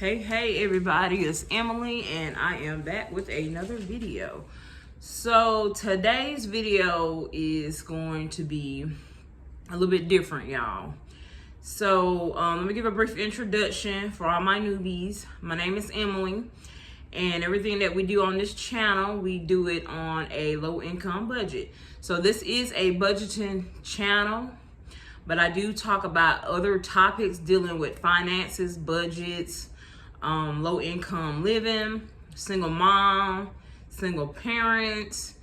Hey everybody, it's Emily and I am back with another video. So today's video is going to be a little bit different, y'all. So let me give a brief introduction for all my newbies. My name is Emily, and everything that we do on this channel, we do it on a low income budget. So this is a budgeting channel, but I do talk about other topics dealing with finances, budgets, low income living, single mom, single parents,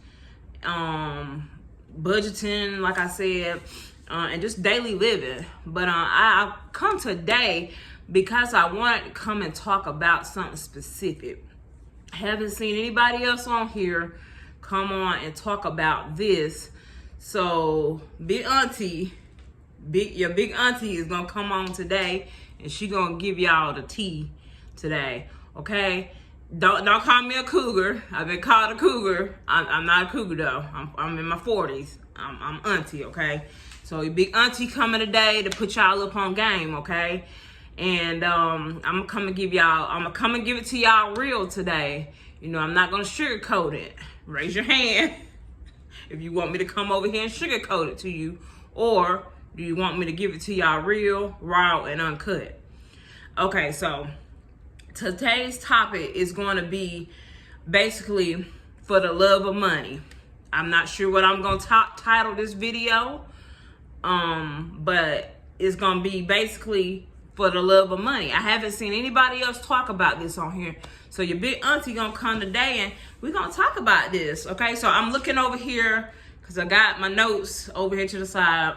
budgeting, like I said, and just daily living. But I come today because I wanted to come and talk about something specific. I haven't seen anybody else on here come on and talk about this. So your big auntie is gonna come on today, and she gonna give y'all the tea today. Okay, don't call me a cougar. I've been called a cougar. I'm not a cougar though. I'm in my 40s. I'm auntie. Okay, so your big auntie coming today to put y'all up on game. Okay, and I'm gonna come and give it to y'all real today. You know, I'm not gonna sugarcoat it. Raise your hand if you want me to come over here and sugarcoat it to you, or do you want me to give it to y'all real, raw, and uncut? Okay, so today's topic is going to be basically for the love of money. I'm not sure what I'm going to title this video, but it's going to be basically for the love of money. I haven't seen anybody else talk about this on here. So your big auntie going to come today and we're going to talk about this. Okay, so I'm looking over here because I got my notes over here to the side.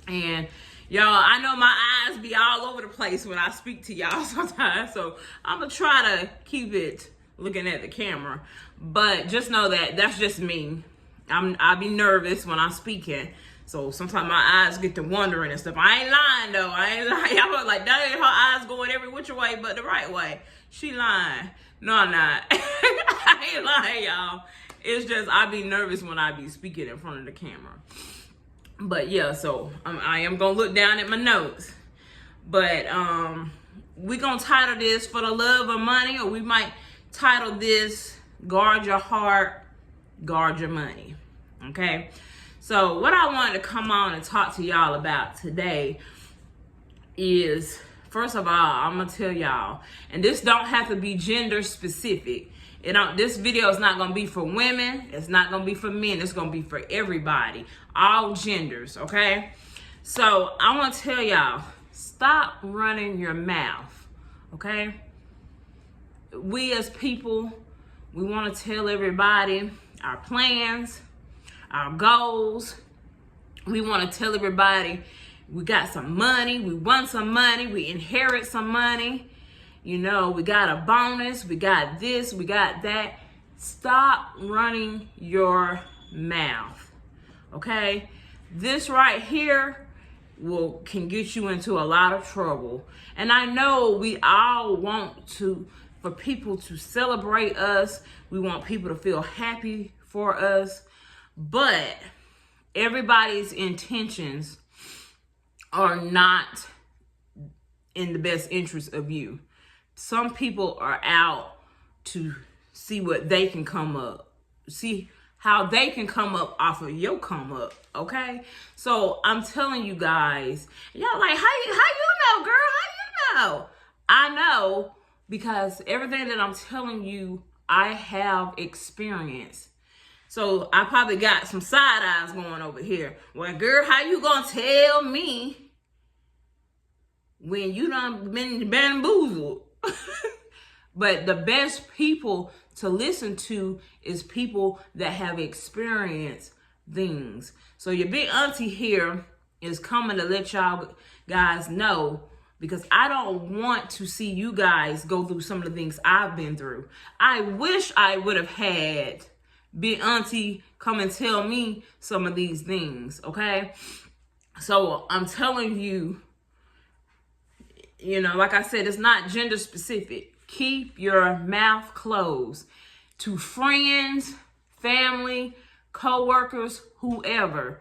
And y'all, I know my eyes be all over the place when I speak to y'all sometimes, so I'm gonna try to keep it looking at the camera. But just know that that's just me. I be nervous when I'm speaking, so sometimes my eyes get to wandering and stuff. I ain't lying though. I ain't lying. I was like, that ain't her eyes going every which way but the right way. She lying. No, I'm not. I ain't lying, y'all. It's just I be nervous when I be speaking in front of the camera. But yeah, so I am gonna look down at my notes. But we're gonna title this for the love of money, or we might title this guard your heart, guard your money. Okay, so what I wanted to come on and talk to y'all about today is, first of all, I'm gonna tell y'all, and this don't have to be gender specific. This video is not going to be for women. It's not going to be for men. It's going to be for everybody. All genders, okay? So I want to tell y'all, stop running your mouth, okay? We as people, we want to tell everybody our plans, our goals. We want to tell everybody we got some money. We won some money. We inherit some money. You know, we got a bonus, we got this, we got that. Stop running your mouth, okay? This right here can get you into a lot of trouble. And I know we all want for people to celebrate us. We want people to feel happy for us. But everybody's intentions are not in the best interest of you. Some people are out to see what they can see how they can come up off of your come up, okay? So I'm telling you guys, y'all like, how you know, girl? How you know? I know because everything that I'm telling you, I have experienced. So I probably got some side eyes going over here. Well, girl, how you gonna tell me when you done been bamboozled? But the best people to listen to is people that have experienced things. So your big auntie here is coming to let y'all guys know, because I don't want to see you guys go through some of the things I've been through. I wish I would have had big auntie come and tell me some of these things, okay? So I'm telling you, you know, like I said, it's not gender specific. Keep your mouth closed to friends, family, co-workers, whoever.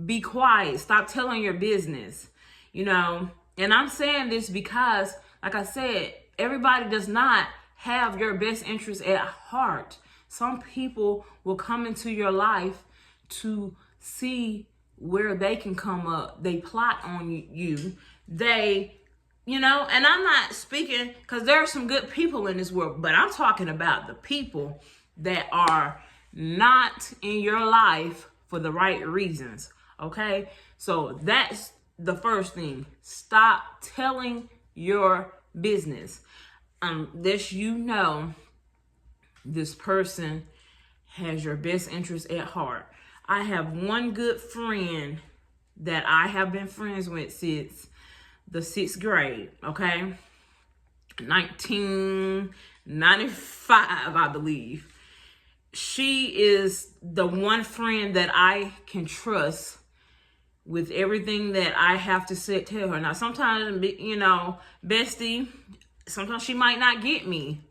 Be quiet. Stop telling your business, you know. And I'm saying this because, like I said, everybody does not have your best interest at heart. Some people will come into your life to see where they can come up. They plot on you. They, and I'm not speaking, because there are some good people in this world, but I'm talking about the people that are not in your life for the right reasons. Okay? So that's the first thing. Stop telling your business. This, this person has your best interest at heart. I have one good friend that I have been friends with since the 6th grade, okay? 1995, I believe. She is the one friend that I can trust with everything that I have to tell her. Now, sometimes, bestie, sometimes she might not get me.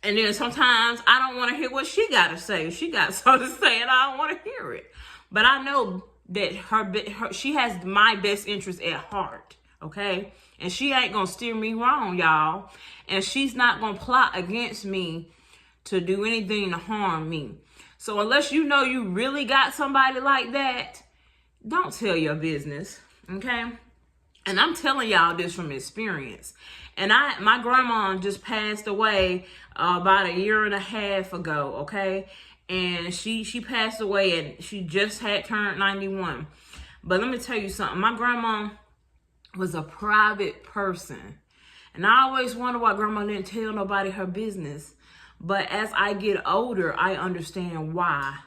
And then sometimes I don't want to hear what she got to say. She got something to say and I don't want to hear it. But I know that she has my best interest at heart, okay? And she ain't going to steer me wrong, y'all. And she's not going to plot against me to do anything to harm me. So unless you know you really got somebody like that, don't tell your business, okay? And I'm telling y'all this from experience. And my grandma just passed away about 1.5 years ago, okay? And she passed away and she just had turned 91. But let me tell you something. My grandma was a private person. And I always wonder why grandma didn't tell nobody her business. But as I get older, I understand why.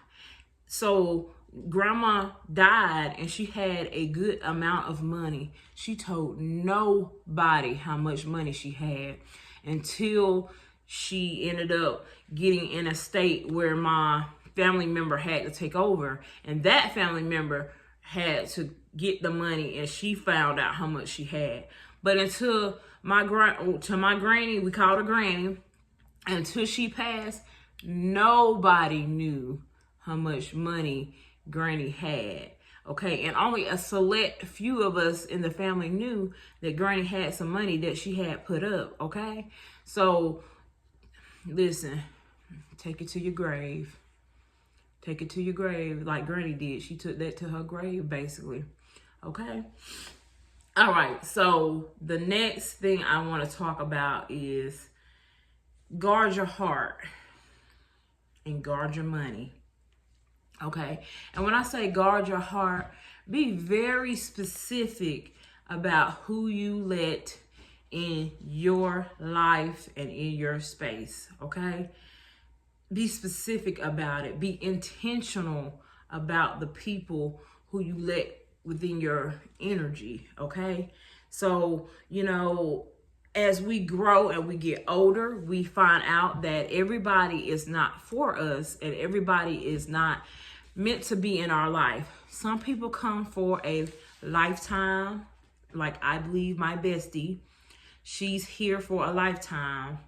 So grandma died and she had a good amount of money. She told nobody how much money she had until she ended up getting in a state where my family member had to take over. And that family member had to get the money and she found out how much she had. But until my granny, we called her granny, until she passed, nobody knew how much money Granny had, okay? And only a select few of us in the family knew that Granny had some money that she had put up, okay? So, listen, take it to your grave. Take it to your grave like Granny did. She took that to her grave, basically, okay? All right, so the next thing I want to talk about is guard your heart and guard your money. Okay. And when I say guard your heart, be very specific about who you let in your life and in your space. Okay. Be specific about it. Be intentional about the people who you let within your energy. Okay. So, as we grow and we get older, we find out that everybody is not for us and everybody is not meant to be in our life. Some people come for a lifetime, like I believe my bestie. She's here for a lifetime,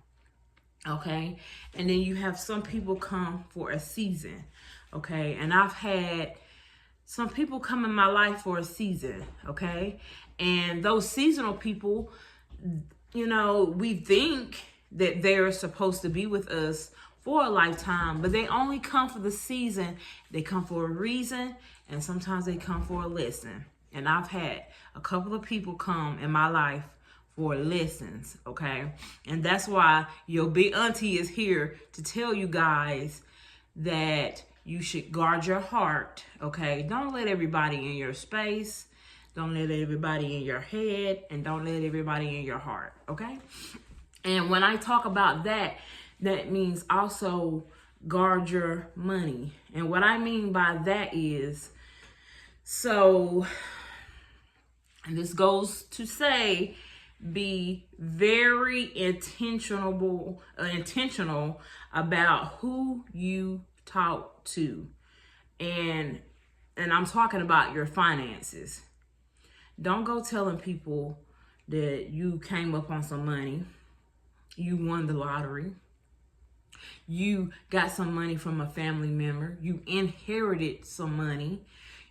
okay? And then you have some people come for a season, okay? And I've had some people come in my life for a season, okay? And those seasonal people, we think that they're supposed to be with us for a lifetime, but they only come for the season. They come for a reason, and sometimes they come for a lesson. And I've had a couple of people come in my life for lessons, okay? And that's why your big auntie is here to tell you guys that you should guard your heart, okay? Don't let everybody in your space. Don't let everybody in your head, and don't let everybody in your heart, okay? And when I talk about that, that means also guard your money. And what I mean by that is, and this goes to say, be very intentional about who you talk to. And I'm talking about your finances. Don't go telling people that you came up on some money, you won the lottery, you got some money from a family member, you inherited some money,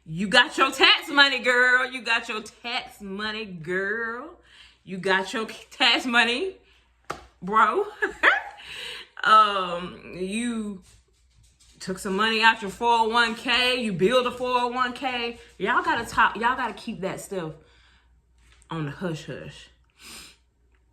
you got your tax money, girl. You got your tax money, girl. You got your tax money, bro. You took some money out your 401k. You build a 401k. Y'all gotta keep that stuff on the hush hush.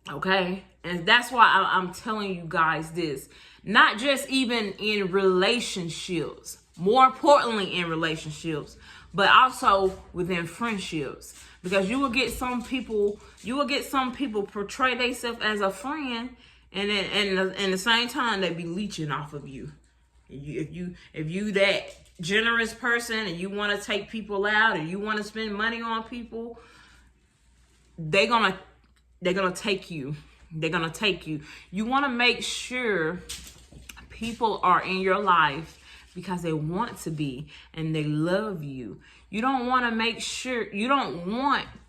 Okay? And that's why I'm telling you guys this. Not just even in relationships, more importantly in relationships, but also within friendships. Because you will get some people portray themselves as a friend, and then and the same time they be leeching off of you. If you that generous person and you want to take people out and you want to spend money on people, they're gonna take you. They're gonna take you. You want to make sure people are in your life because they want to be and they love you. You don't want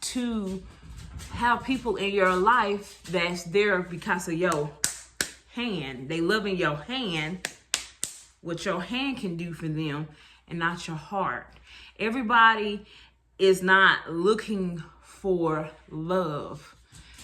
to have people in your life that's there because of your hand. They loving your hand, what your hand can do for them, and not your heart. Everybody is not looking for love.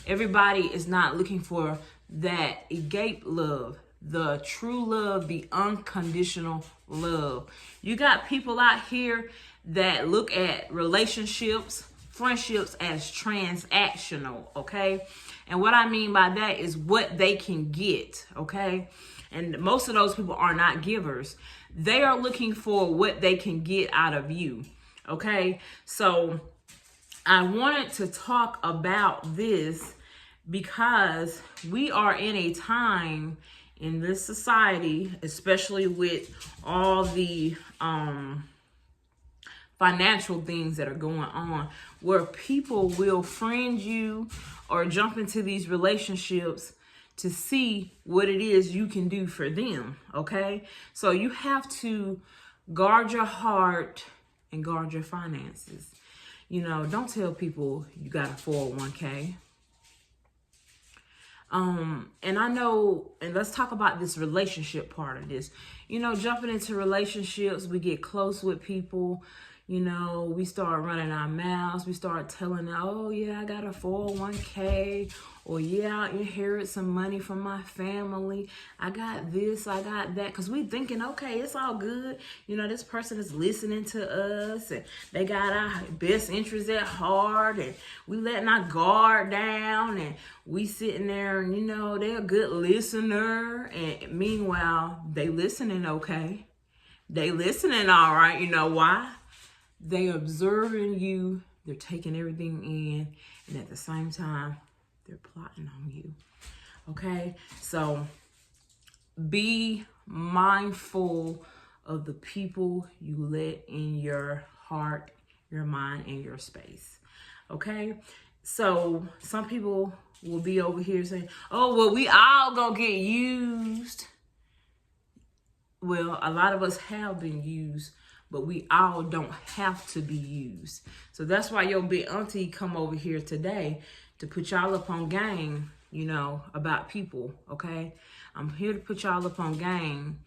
Everybody is not looking for that agape love, the true love, the unconditional love. You got people out here that look at relationships, friendships as transactional, okay? And what I mean by that is what they can get, okay? And most of those people are not givers. They are looking for what they can get out of you, okay? So I wanted to talk about this because we are in a time in this society, especially with all the financial things that are going on, where people will friend you or jump into these relationships to see what it is you can do for them, okay? So you have to guard your heart and guard your finances. You know, don't tell people you got a 401k. And I know, and let's talk about this relationship part of this. You know, jumping into relationships, we get close with people. You know, we start running our mouths. We start telling them, oh, yeah, I got a 401k. Or, yeah, I inherit some money from my family. I got this, I got that. Because we thinking, okay, it's all good. You know, this person is listening to us. And they got our best interests at heart. And we letting our guard down. And we sitting there and, you know, they're a good listener. And meanwhile, they listening okay. They listening all right. You know why? They observing you, they're taking everything in, and at the same time, they're plotting on you, okay? So be mindful of the people you let in your heart, your mind, and your space, okay? So some people will be over here saying, oh, well, we all gonna get used. Well, a lot of us have been used, but we all don't have to be used. So that's why your big auntie come over here today to put y'all up on game, you know, about people, okay? I'm here to put y'all up on game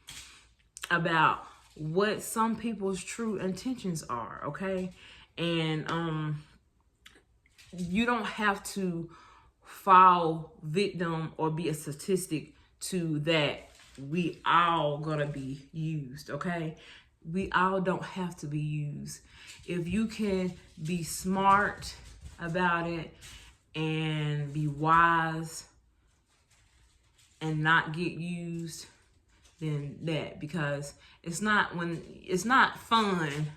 about what some people's true intentions are, okay? And you don't have to fall victim or be a statistic to that we all gonna be used, okay? We all don't have to be used. If you can be smart about it and be wise and not get used, then that, because it's not fun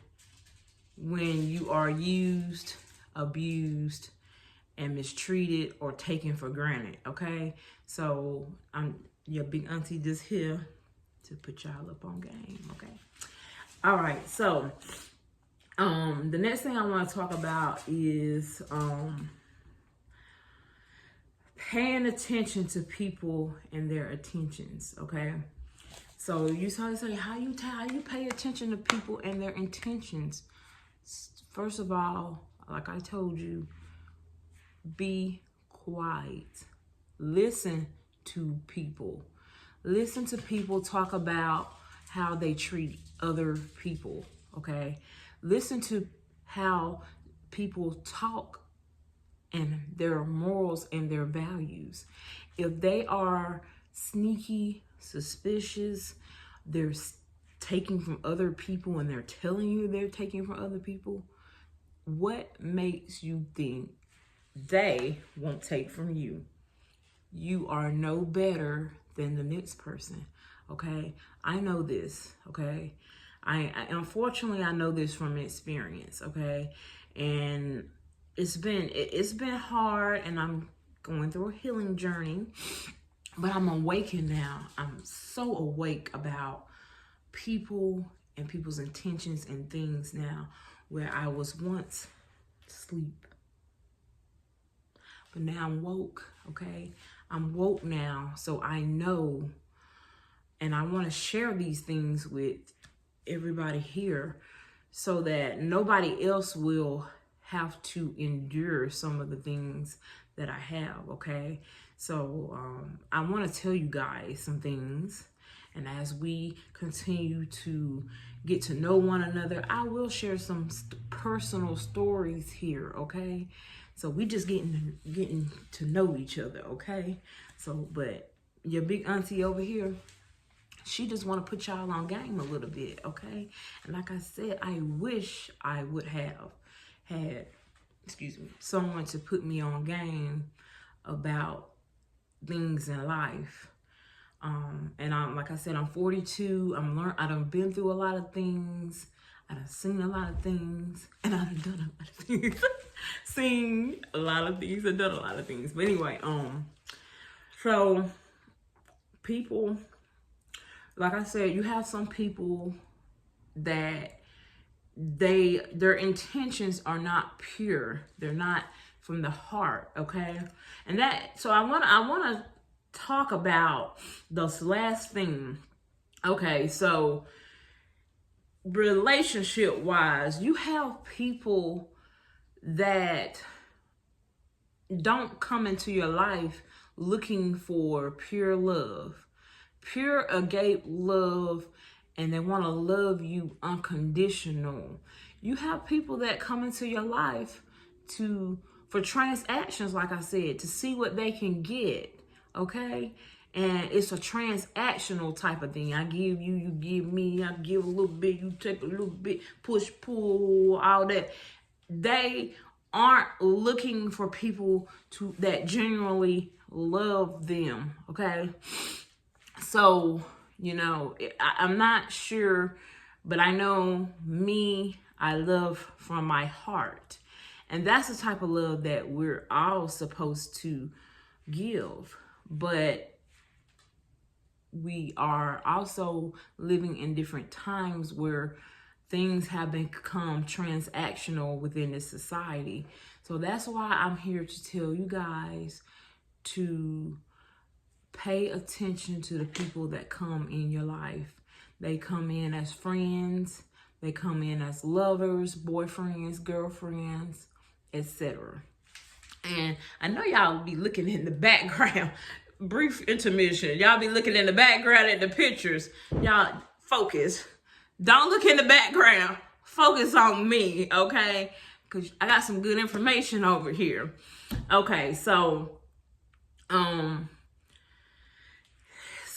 when you are used, abused, and mistreated or taken for granted, okay? So I'm your big auntie just here to put y'all up on game, okay? All right, so the next thing I want to talk about is paying attention to people and their intentions, okay? So you say, how you pay attention to people and their intentions? First of all, like I told you, be quiet. Listen to people. Listen to people talk about how they treat other people, okay? Listen to how people talk and their morals and their values. If they are sneaky, suspicious, they're taking from other people and they're telling you they're taking from other people, what makes you think they won't take from you? You are no better than the next person, okay? I know this, okay? I unfortunately, I know this from experience, okay? And it's been hard, and I'm going through a healing journey, but I'm awakened now. I'm so awake about people and people's intentions and things now, where I was once asleep, but now I'm woke, okay? I'm woke now, so I know, and I want to share these things with everybody here so that nobody else will have to endure some of the things that I have, okay? So I want to tell you guys some things, and as we continue to get to know one another, I will share some personal stories here, okay? So we just getting to know each other, okay? So, but your big auntie over here, she just want to put y'all on game a little bit, okay? And like I said, I wish I would have had, someone to put me on game about things in life. And I'm, like I said, I'm 42. I done been through a lot of things. I done seen a lot of things, and I done done a lot of things. Seen a lot of things and done a lot of things. But anyway, so people, like I said, you have some people that their intentions are not pure. They're not from the heart, okay? And so I wanna talk about this last thing. Okay, so relationship wise, you have people that don't come into your life looking for pure love, pure agape love, and they want to love you unconditional. You have people that come into your life for transactions, like I said, to see what they can get, okay? And it's a transactional type of thing. I give you, you give me, I give a little bit, you take a little bit, push, pull, all that. They aren't looking for people that genuinely love them, okay? So, I'm not sure, but I know me, I love from my heart. And that's the type of love that we're all supposed to give. But we are also living in different times where things have become transactional within this society. So that's why I'm here to tell you guys to pay attention to the people that come in your life. They come in as friends, they come in as lovers, boyfriends, girlfriends, etc. And I know y'all be looking in the background. Brief intermission. Y'all be looking in the background at the pictures. Y'all focus. Don't look in the background. Focus on me, okay? Because I got some good information over here. Okay, so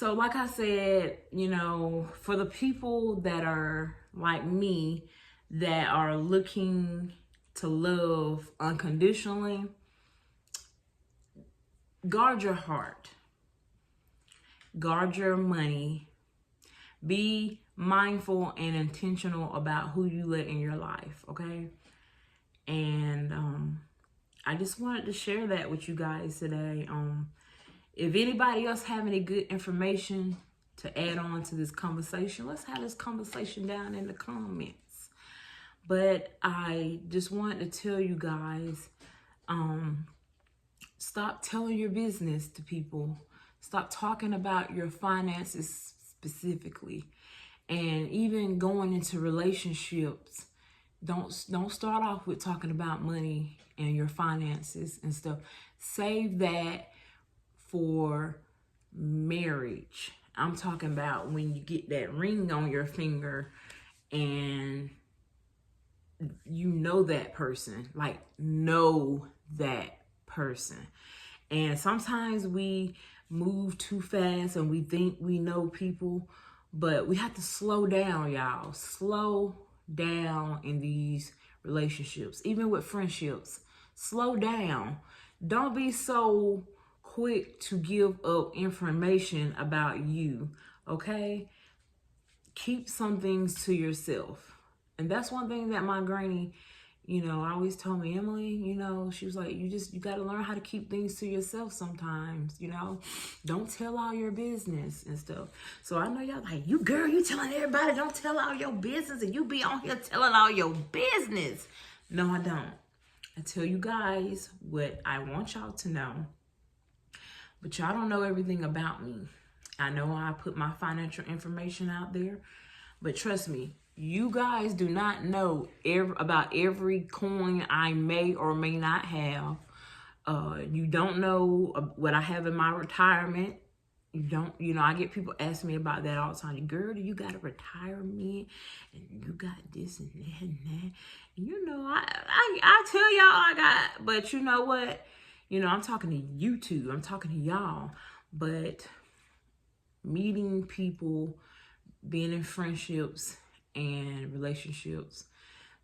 like I said, for the people that are like me, that are looking to love unconditionally, guard your heart, guard your money, be mindful and intentional about who you let in your life, okay? And I just wanted to share that with you guys today. If anybody else have any good information to add on to this conversation, let's have this conversation down in the comments. But I just wanted to tell you guys, stop telling your business to people. Stop talking about your finances specifically. And even going into relationships, don't start off with talking about money and your finances and stuff. Save that for marriage. I'm talking about when you get that ring on your finger and you know that person, like know that person. And sometimes we move too fast and we think we know people, but we have to slow down, y'all. Slow down in these relationships, even with friendships. Slow down. Don't be so quick to give up information about you, okay? Keep some things to yourself. And that's one thing that my granny, always told me, Emily, she was like, you got to learn how to keep things to yourself sometimes, don't tell all your business and stuff. So I know y'all like, you telling everybody don't tell all your business, and you be on here telling all your business. No, I don't. I tell you guys what I want y'all to know, but y'all don't know everything about me. I know I put my financial information out there, but trust me, you guys do not know about every coin I may or may not have. You don't know what I have in my retirement. You don't, I get people asking me about that all the time. Girl, do you got a retirement? And you got this and that and that. I tell y'all I got, but you know what? I'm talking to you two. I'm talking to y'all. But meeting people, being in friendships and relationships,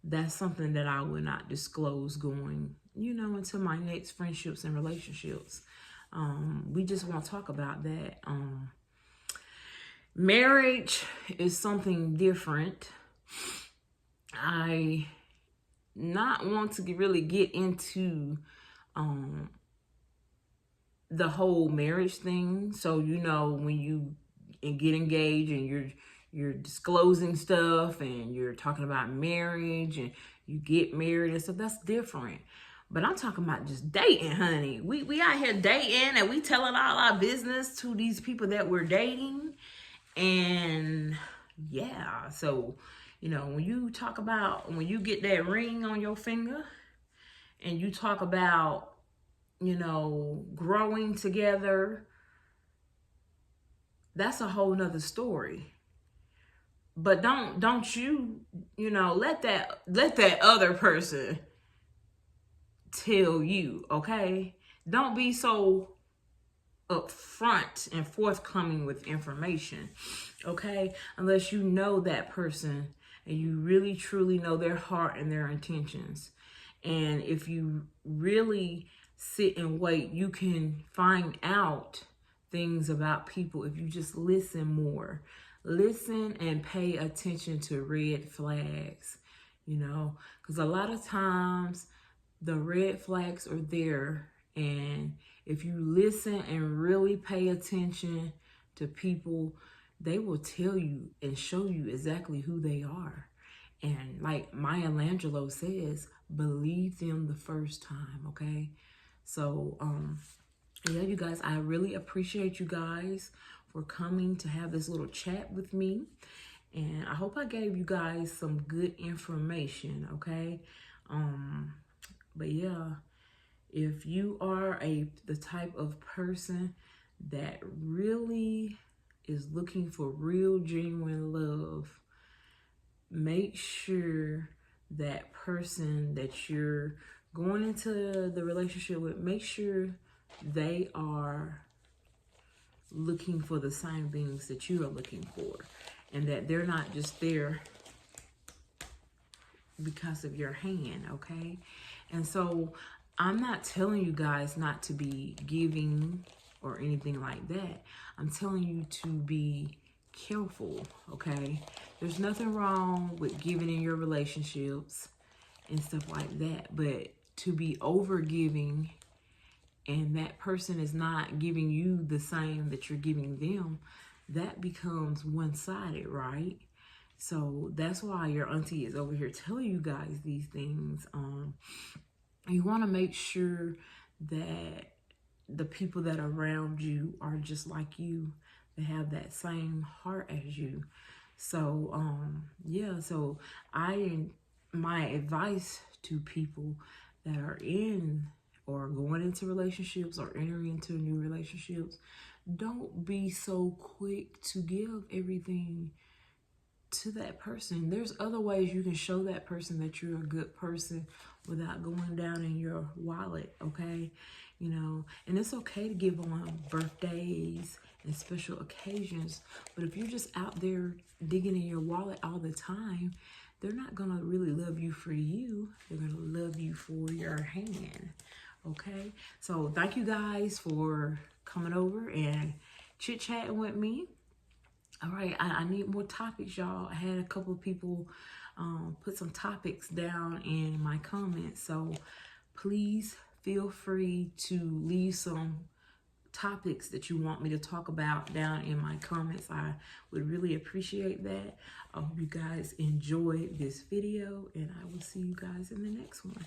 that's something that I will not disclose going, into my next friendships and relationships. We just won't talk about that. Marriage is something different. I not want to really get into the whole marriage thing. So, when you get engaged and you're disclosing stuff and you're talking about marriage and you get married and stuff, that's different. But I'm talking about just dating, honey. We out here dating and we telling all our business to these people that we're dating. And yeah, so, when you talk about, when you get that ring on your finger and you talk about, growing together, that's a whole nother story. But don't you, let that other person tell you, okay? Don't be so upfront and forthcoming with information, okay? Unless you know that person and you really truly know their heart and their intentions. And if you really sit and wait, you can find out things about people if you just listen more. Listen and pay attention to red flags, because a lot of times the red flags are there. And if you listen and really pay attention to people, they will tell you and show you exactly who they are. And like Maya Angelou says, believe them the first time, okay? So, yeah, you guys, I really appreciate you guys for coming to have this little chat with me. And I hope I gave you guys some good information, okay? But yeah, if you are the type of person that really is looking for real, genuine love, make sure that person that you're going into the relationship with, make sure they are looking for the same things that you are looking for, and that they're not just there because of your hand, okay? And so I'm not telling you guys not to be giving or anything like that. I'm telling you to be careful, okay? There's nothing wrong with giving in your relationships and stuff like that, but to be over giving and that person is not giving you the same that you're giving them, that becomes one-sided, right? So that's why your auntie is over here telling you guys these things. You want to make sure that the people that are around you are just like you. They have that same heart as you. So, yeah, so my advice to people that are in or going into relationships or entering into new relationships, don't be so quick to give everything to that person. There's other ways you can show that person that you're a good person without going down in your wallet, okay? You know, and it's okay to give on birthdays and special occasions, but if you're just out there digging in your wallet all the time, they're not gonna really love you for you. They're gonna love you for your hand, okay? So thank you guys for coming over and chit-chatting with me. All right, I need more topics, y'all. I had a couple of people put some topics down in my comments, so please feel free to leave some topics that you want me to talk about down in my comments. I would really appreciate that. I hope you guys enjoyed this video, and I will see you guys in the next one.